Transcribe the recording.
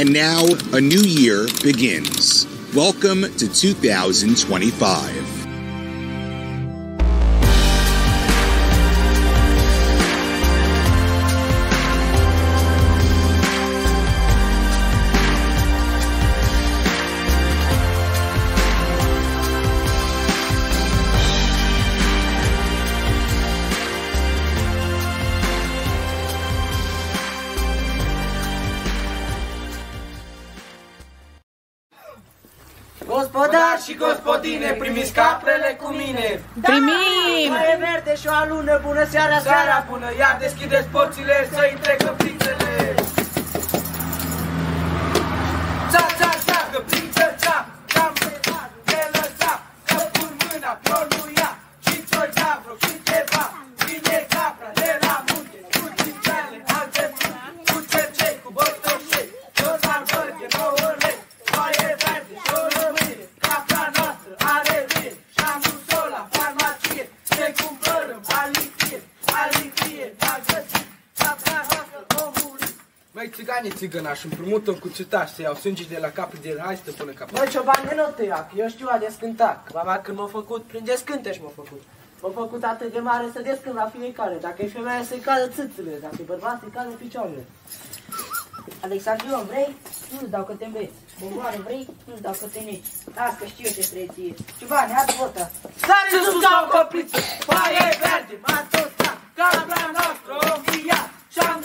And now, a new year begins. Welcome to 2025. Gospodari și gospodine, primiți caprele cu mine! Primim! Mare verde și o alună, bună seara, seara bună! Iar deschideți porțile să intre căprițele! Ța, ța, ța, căpriță, ța! Cam pe țară, de lăsa, că pun mâna, piorul ia, și ți-oi da vreo câteva, vine capra de la munte, cu țipele, alte frunte, cu cercei, cu bătășei, jos al bărche, 9 lei, foaie verde, și o rămâne, capra noastră are vie, și-am dus-o la farmacie, se cumpărăm alitie, a găsit, capra noastră o murit. Măi, țigane, țigănaș, împrumut-o cu țutaș, să iau sânge de la capri de hai să până capra. Măi, ciobane, nu te ia, că eu știu a descânta. Baba, când m-a făcut, prin descânteș m-a făcut. M-a făcut atât de mare să descânt la fiecare. Dacă e femeie să-i cadă țâțele, dacă e bărbat să-i cadă picioarele. Alexandru, vrei? Nu-ți dau că te înveți. Bomboară, vrei? Nu-ți dau că te nici. Las că știu eu ce vrei ție. Ciubane, adu vota. Sare sus ca o căpriță, foaie verde, m-a tostat, capra noastră o învia, și-am